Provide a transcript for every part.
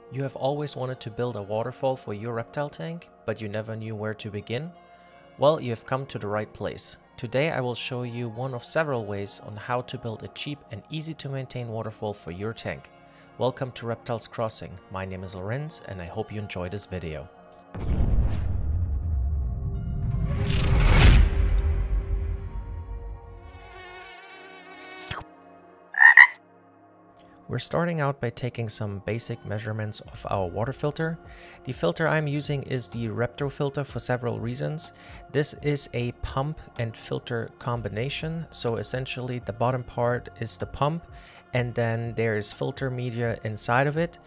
You have always wanted to build a waterfall for your reptile tank, but you never knew where to begin? Well, you have come to the right place. Today I will show you one of several ways on how to build a cheap and easy to maintain waterfall for your tank. Welcome to Reptiles Crossing. My name is Lorenz and I hope you enjoy this video. We're starting out by taking some basic measurements of our water filter. The filter I'm using is the ReptoFilter for several reasons. This is a pump and filter combination. So essentially the bottom part is the pump and then there is filter media inside of it.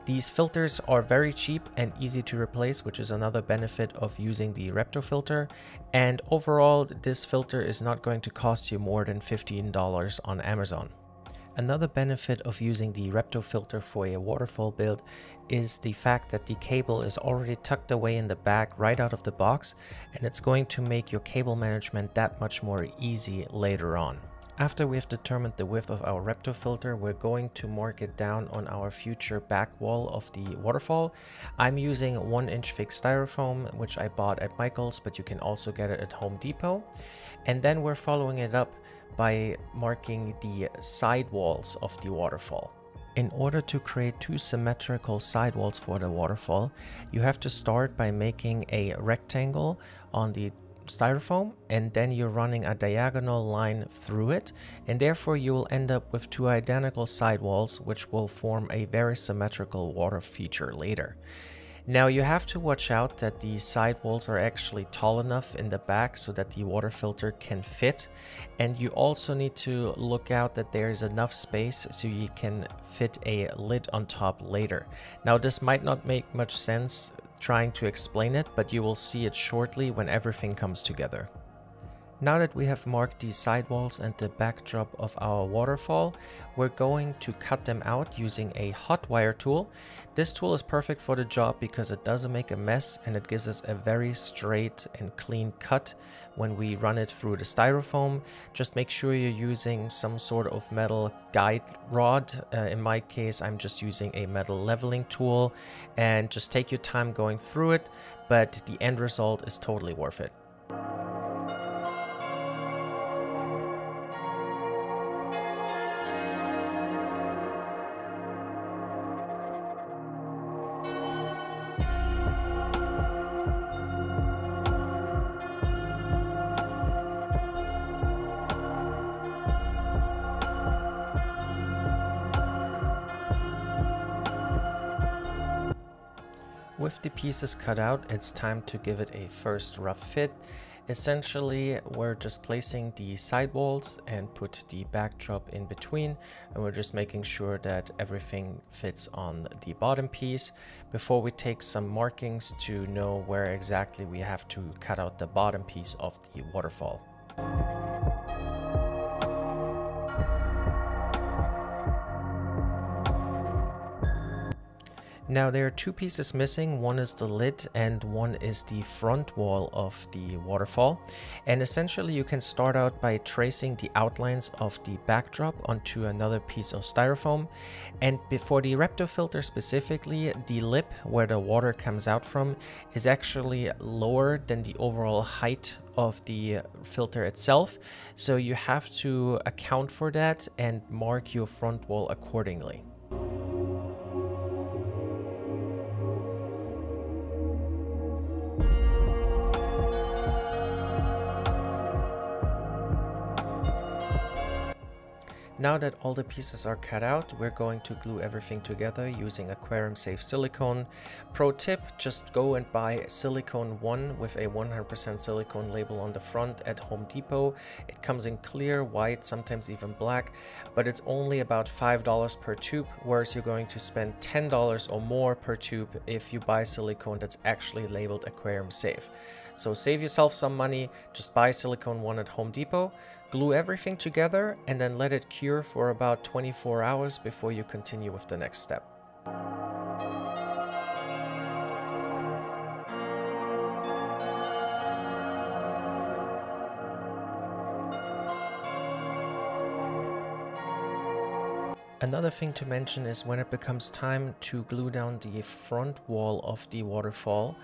These filters are very cheap and easy to replace, which is another benefit of using the ReptoFilter. And overall, this filter is not going to cost you more than $15 on Amazon. Another benefit of using the ReptoFilter for a waterfall build is the fact that the cable is already tucked away in the back right out of the box, and it's going to make your cable management that much more easy later on. After we have determined the width of our ReptoFilter, we're going to mark it down on our future back wall of the waterfall. I'm using 1-inch thick styrofoam, which I bought at Michael's, but you can also get it at Home Depot. And then we're following it up by marking the side walls of the waterfall. In order to create two symmetrical side walls for the waterfall, you have to start by making a rectangle on the styrofoam, and then you're running a diagonal line through it, and therefore you will end up with two identical side walls, which will form a very symmetrical water feature later. Now you have to watch out that the side walls are actually tall enough in the back so that the water filter can fit, and you also need to look out that there is enough space so you can fit a lid on top later. Now this might not make much sense trying to explain it, but you will see it shortly when everything comes together. Now that we have marked the sidewalls and the backdrop of our waterfall, we're going to cut them out using a hot wire tool. This tool is perfect for the job because it doesn't make a mess and it gives us a very straight and clean cut when we run it through the styrofoam. Just make sure you're using some sort of metal guide rod. In my case, I'm just using a metal leveling tool, and just take your time going through it, but the end result is totally worth it. With the pieces cut out, it's time to give it a first rough fit. Essentially, we're just placing the sidewalls and put the backdrop in between, and we're just making sure that everything fits on the bottom piece before we take some markings to know where exactly we have to cut out the bottom piece of the waterfall. Now there are two pieces missing. One is the lid and one is the front wall of the waterfall. And essentially you can start out by tracing the outlines of the backdrop onto another piece of styrofoam. And for the ReptoFilter specifically, the lip where the water comes out from is actually lower than the overall height of the filter itself. So you have to account for that and mark your front wall accordingly. Now that all the pieces are cut out, we're going to glue everything together using aquarium safe silicone. Pro tip, just go and buy Silicone 1 with a 100% silicone label on the front at Home Depot. It comes in clear, white, sometimes even black, but it's only about $5 per tube, whereas you're going to spend $10 or more per tube if you buy silicone that's actually labeled aquarium safe. So save yourself some money, just buy Silicone 1 at Home Depot. Glue everything together and then let it cure for about 24 hours before you continue with the next step. Another thing to mention is when it becomes time to glue down the front wall of the waterfall,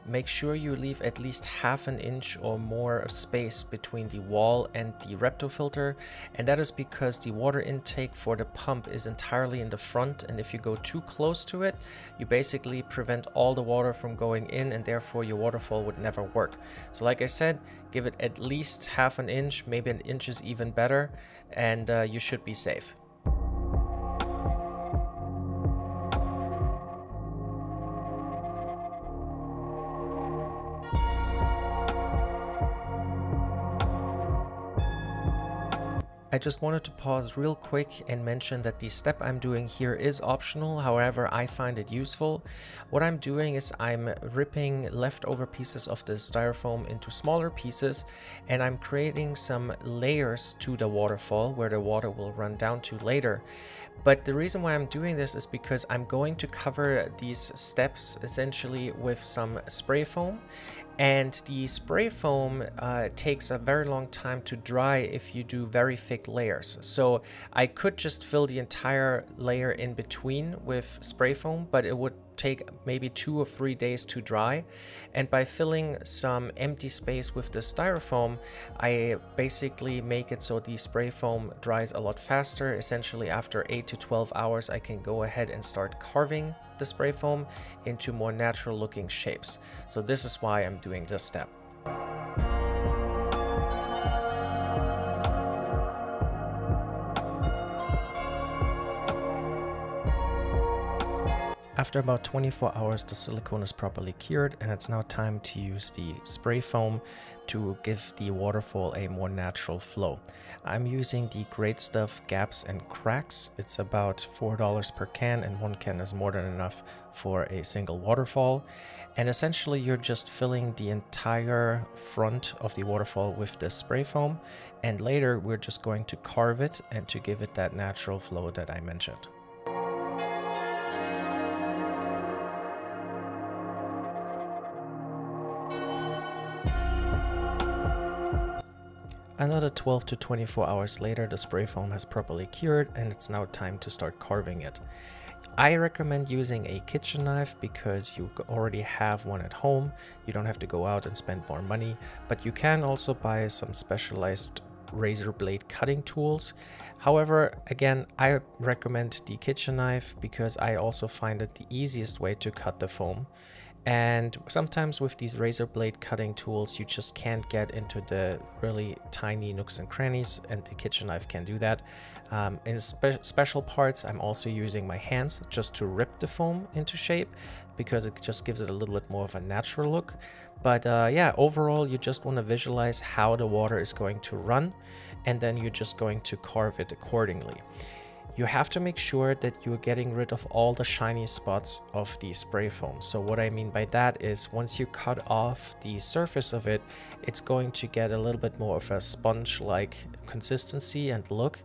make sure you leave at least ½ an inch or more of space between the wall and the ReptoFilter, and that is because the water intake for the pump is entirely in the front, and if you go too close to it, you basically prevent all the water from going in, and therefore your waterfall would never work. So like I said, give it at least ½ an inch, maybe an inch is even better, and you should be safe. I just wanted to pause real quick and mention that the step I'm doing here is optional, however I find it useful. What I'm doing is I'm ripping leftover pieces of the styrofoam into smaller pieces, and I'm creating some layers to the waterfall where the water will run down to later. But the reason why I'm doing this is because I'm going to cover these steps essentially with some spray foam, and the spray foam takes a very long time to dry if you do very thick layers. So I could just fill the entire layer in between with spray foam, but it would take maybe 2 or 3 days to dry, and by filling some empty space with the styrofoam, I basically make it so the spray foam dries a lot faster. Essentially after 8 to 12 hours I can go ahead and start carving the spray foam into more natural looking shapes. So this is why I'm doing this step. After about 24 hours, the silicone is properly cured, and it's now time to use the spray foam to give the waterfall a more natural flow. I'm using the Great Stuff Gaps and Cracks. It's about $4 per can, and 1 can is more than enough for a single waterfall. And essentially you're just filling the entire front of the waterfall with the spray foam, and later we're just going to carve it and to give it that natural flow that I mentioned. Another 12 to 24 hours later, the spray foam has properly cured, and it's now time to start carving it. I recommend using a kitchen knife because you already have one at home. You don't have to go out and spend more money, but you can also buy some specialized razor blade cutting tools. However, again, I recommend the kitchen knife because I also find it the easiest way to cut the foam. And sometimes with these razor blade cutting tools, you just can't get into the really tiny nooks and crannies, and the kitchen knife can do that. In special parts, I'm also using my hands just to rip the foam into shape because it just gives it a little bit more of a natural look. But yeah, overall, you just want to visualize how the water is going to run, and then you're just going to carve it accordingly. You have to make sure that you're getting rid of all the shiny spots of the spray foam. So what I mean by that is once you cut off the surface of it, it's going to get a little bit more of a sponge-like consistency and look.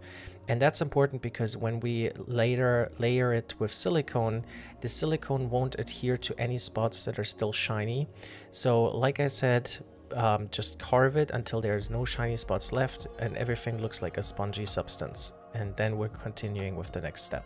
And that's important because when we later layer it with silicone, the silicone won't adhere to any spots that are still shiny. So like I said, just carve it until there's no shiny spots left and everything looks like a spongy substance. And then we're continuing with the next step.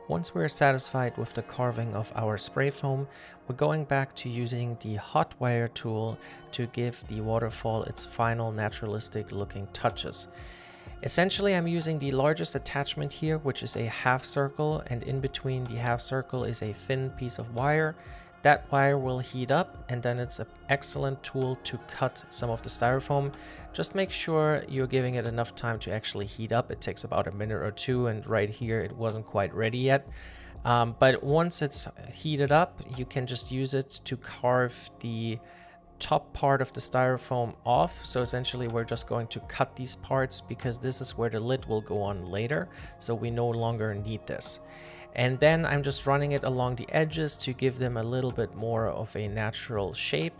Once we're satisfied with the carving of our spray foam, we're going back to using the hot wire tool to give the waterfall its final naturalistic looking touches. Essentially, I'm using the largest attachment here, which is a half circle, and in between the half circle is a thin piece of wire. That wire will heat up, and then it's an excellent tool to cut some of the styrofoam. Just make sure you're giving it enough time to actually heat up. It takes about a minute or two, and right here it wasn't quite ready yet. But once it's heated up, you can just use it to carve the top part of the styrofoam off. So essentially we're just going to cut these parts because this is where the lid will go on later. So we no longer need this. And then I'm just running it along the edges to give them a little bit more of a natural shape.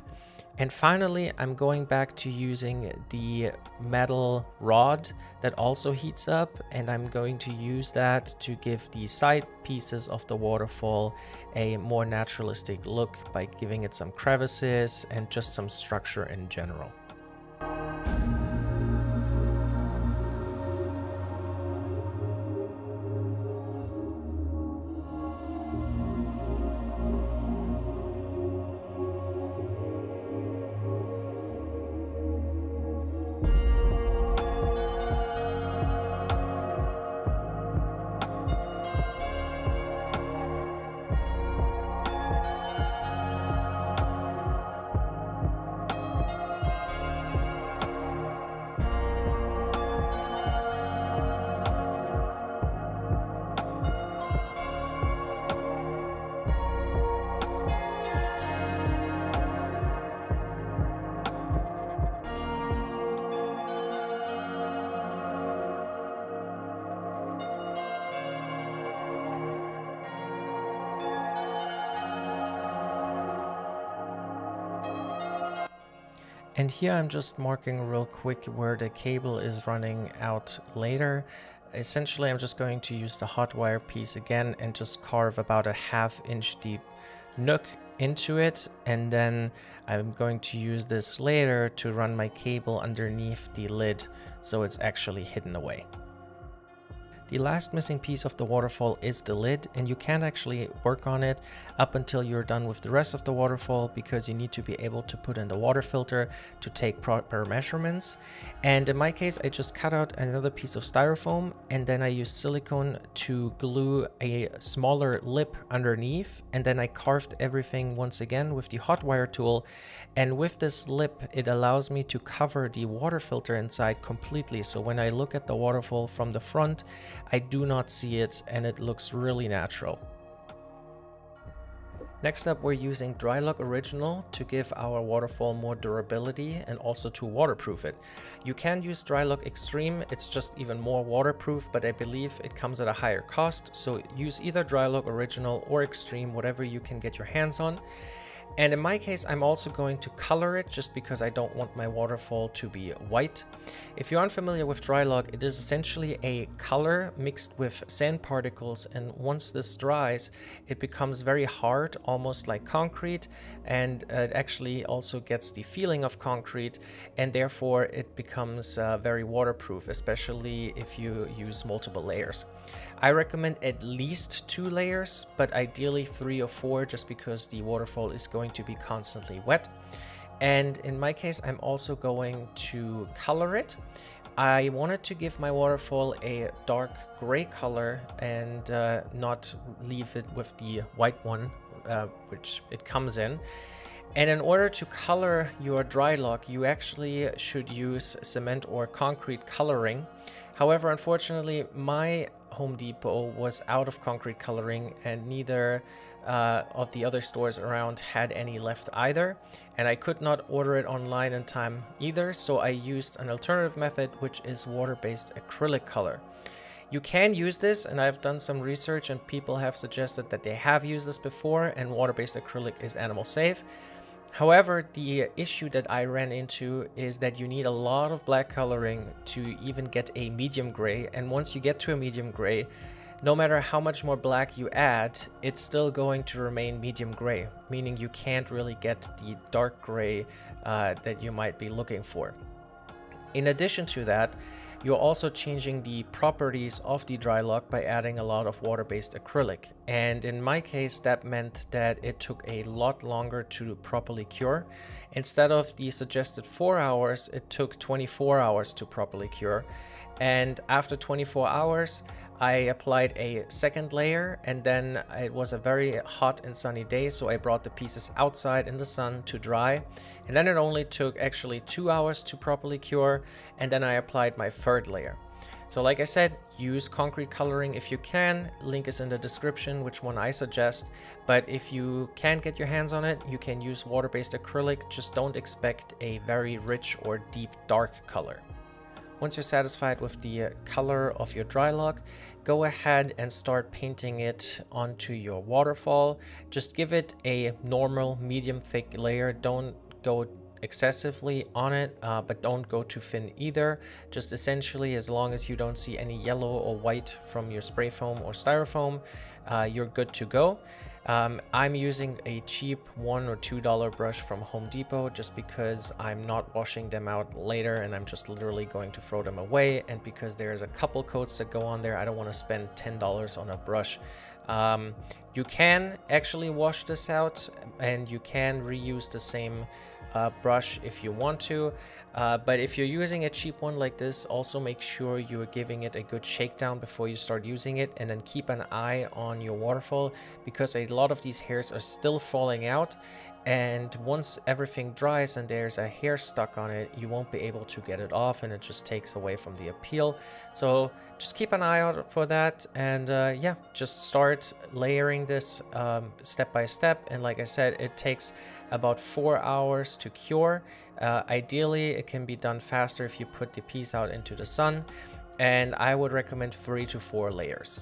And finally, I'm going back to using the metal rod that also heats up, and I'm going to use that to give the side pieces of the waterfall a more naturalistic look by giving it some crevices and just some structure in general. And here I'm just marking real quick where the cable is running out later. Essentially, I'm just going to use the hot wire piece again and just carve about a ½ inch deep nook into it. And then I'm going to use this later to run my cable underneath the lid so it's actually hidden away. The last missing piece of the waterfall is the lid, and you can't actually work on it up until you're done with the rest of the waterfall because you need to be able to put in the water filter to take proper measurements. And in my case, I just cut out another piece of styrofoam, and then I used silicone to glue a smaller lip underneath, and then I carved everything once again with the hot wire tool. And with this lip, it allows me to cover the water filter inside completely. So when I look at the waterfall from the front, I do not see it, and it looks really natural. Next up, we're using Drylok Original to give our waterfall more durability and also to waterproof it. You can use Drylok Extreme, it's just even more waterproof, but I believe it comes at a higher cost. So use either Drylok Original or Extreme, whatever you can get your hands on. And in my case, I'm also going to color it just because I don't want my waterfall to be white. If you're unfamiliar with Drylok, it is essentially a color mixed with sand particles, and once this dries, it becomes very hard, almost like concrete, and it actually also gets the feeling of concrete, and therefore it becomes very waterproof, especially if you use multiple layers. I recommend at least 2 layers, but ideally 3 or 4, just because the waterfall is going to be constantly wet. And in my case, I'm also going to color it. I wanted to give my waterfall a dark gray color and not leave it with the white one, which it comes in. And in order to color your Drylok, you actually should use cement or concrete coloring. However, unfortunately, my Home Depot was out of concrete coloring, and neither of the other stores around had any left either, and I could not order it online in time either, so I used an alternative method, which is water-based acrylic color. You can use this, and I've done some research and people have suggested that they have used this before, and water-based acrylic is animal safe. However, the issue that I ran into is that you need a lot of black coloring to even get a medium gray, and once you get to a medium gray, no matter how much more black you add, it's still going to remain medium gray, meaning you can't really get the dark gray that you might be looking for. In addition to that, you're also changing the properties of the Drylok by adding a lot of water-based acrylic. And in my case, that meant that it took a lot longer to properly cure. Instead of the suggested 4 hours, it took 24 hours to properly cure. And after 24 hours, I applied a second layer, and then it was a very hot and sunny day, so I brought the pieces outside in the sun to dry. And then it only took actually 2 hours to properly cure, and then I applied my third layer. So like I said, use concrete coloring if you can. Link is in the description, which one I suggest. But if you can't get your hands on it, you can use water-based acrylic. Just don't expect a very rich or deep dark color. Once you're satisfied with the color of your Drylok, go ahead and start painting it onto your waterfall. Just give it a normal medium thick layer. Don't go excessively on it, but don't go too thin either. Just essentially, as long as you don't see any yellow or white from your spray foam or styrofoam, you're good to go. I'm using a cheap $1 or $2 brush from Home Depot just because I'm not washing them out later and I'm just literally going to throw them away, and because there's a couple coats that go on there, I don't want to spend $10 on a brush. You can actually wash this out and you can reuse the same brush if you want to, but if you're using a cheap one like this, also make sure you're giving it a good shakedown before you start using it, and then keep an eye on your waterfall because a lot of these hairs are still falling out, and once everything dries and there's a hair stuck on it, you won't be able to get it off, and it just takes away from the appeal. So just keep an eye out for that, and yeah, just start layering this step by step. And like I said, it takes about 4 hours to cure. Ideally, it can be done faster if you put the piece out into the sun, and I would recommend 3 to 4 layers.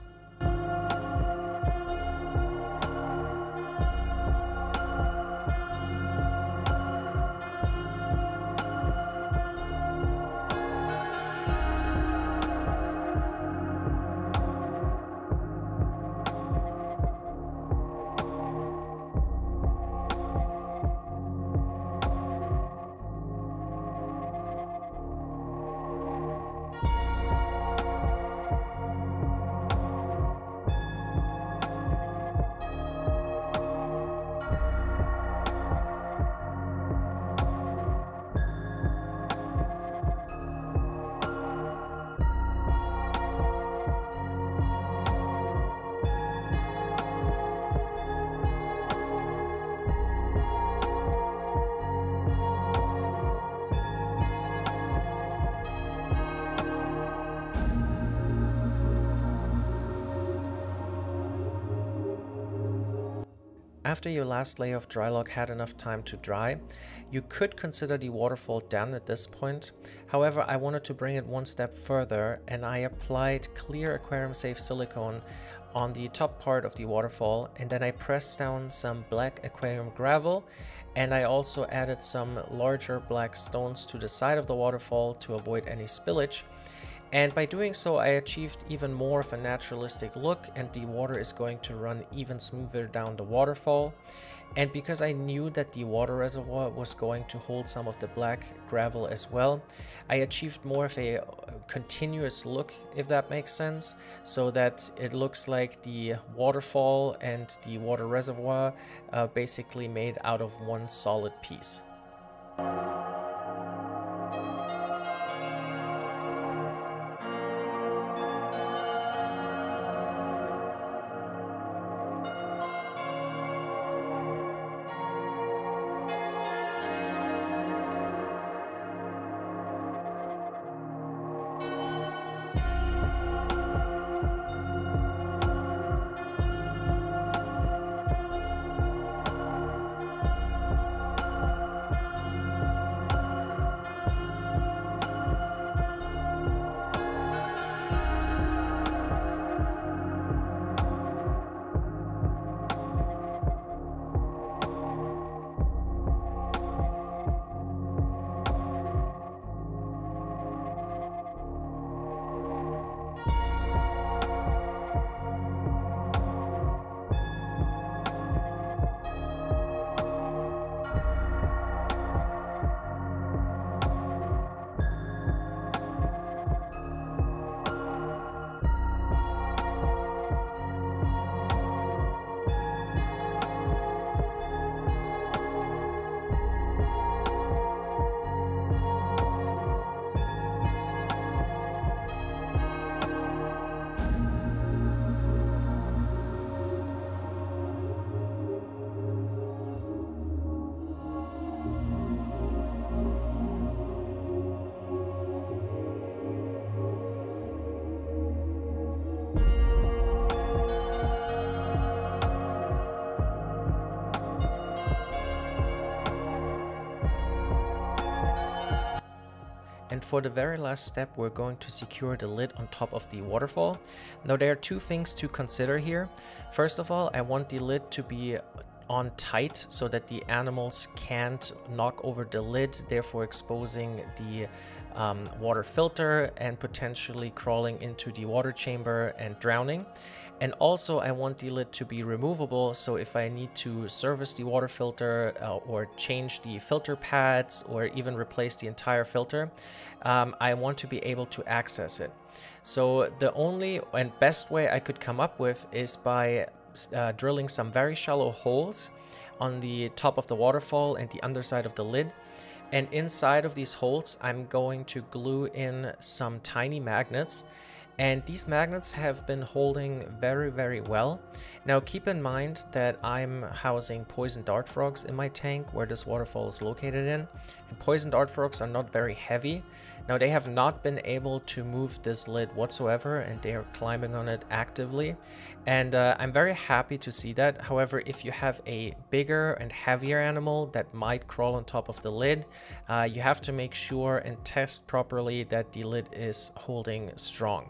After your last layer of Drylok had enough time to dry, you could consider the waterfall done at this point. However, I wanted to bring it one step further, and I applied clear aquarium safe silicone on the top part of the waterfall, and then I pressed down some black Aquarium Gravel, and I also added some larger black stones to the side of the waterfall to avoid any spillage. And by doing so, I achieved even more of a naturalistic look, and the water is going to run even smoother down the waterfall. And because I knew that the water reservoir was going to hold some of the black gravel as well, I achieved more of a continuous look, if that makes sense, so that it looks like the waterfall and the water reservoir basically made out of one solid piece. And for the very last step, we're going to secure the lid on top of the waterfall. Now there are two things to consider here. First of all, I want the lid to be on tight so that the animals can't knock over the lid, therefore exposing the water filter and potentially crawling into the water chamber and drowning. And also I want the lid to be removable, so if I need to service the water filter or change the filter pads or even replace the entire filter, I want to be able to access it. So the only and best way I could come up with is by drilling some very shallow holes on the top of the waterfall and the underside of the lid. And inside of these holes, I'm going to glue in some tiny magnets. And these magnets have been holding very, very well. Now keep in mind that I'm housing poison dart frogs in my tank where this waterfall is located in. And poison dart frogs are not very heavy. Now they have not been able to move this lid whatsoever, and they are climbing on it actively. And I'm very happy to see that. However, if you have a bigger and heavier animal that might crawl on top of the lid, you have to make sure and test properly that the lid is holding strong.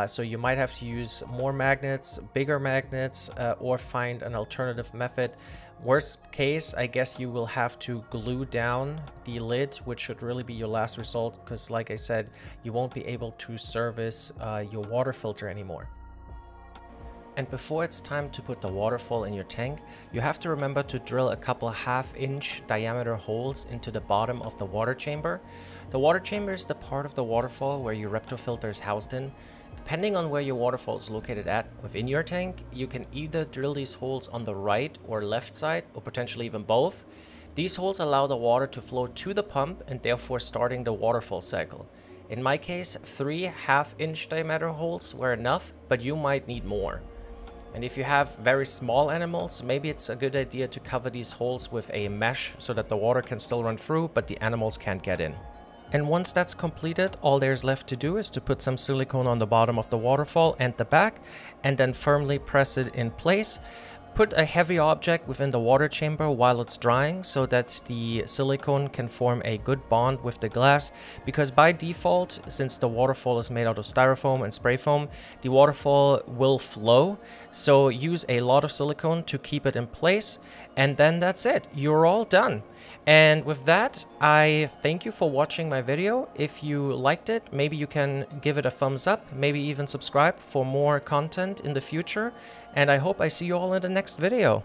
So you might have to use more magnets, bigger magnets, or find an alternative method. Worst case, I guess you will have to glue down the lid, which should really be your last resort, because like I said, you won't be able to service your water filter anymore. And before it's time to put the waterfall in your tank, you have to remember to drill a couple half-inch diameter holes into the bottom of the water chamber. The water chamber is the part of the waterfall where your ReptoFilter is housed in. Depending on where your waterfall is located at within your tank, you can either drill these holes on the right or left side, or potentially even both. These holes allow the water to flow to the pump and therefore starting the waterfall cycle. In my case, 3 half-inch diameter holes were enough, but you might need more. And if you have very small animals, maybe it's a good idea to cover these holes with a mesh so that the water can still run through, but the animals can't get in. And once that's completed, all there's left to do is to put some silicone on the bottom of the waterfall and the back, and then firmly press it in place. Put a heavy object within the water chamber while it's drying so that the silicone can form a good bond with the glass, because by default, since the waterfall is made out of styrofoam and spray foam, the waterfall will flow. So use a lot of silicone to keep it in place, and then that's it. You're all done. And with that, I thank you for watching my video. If you liked it, maybe you can give it a thumbs up, maybe even subscribe for more content in the future. And I hope I see you all in the next video.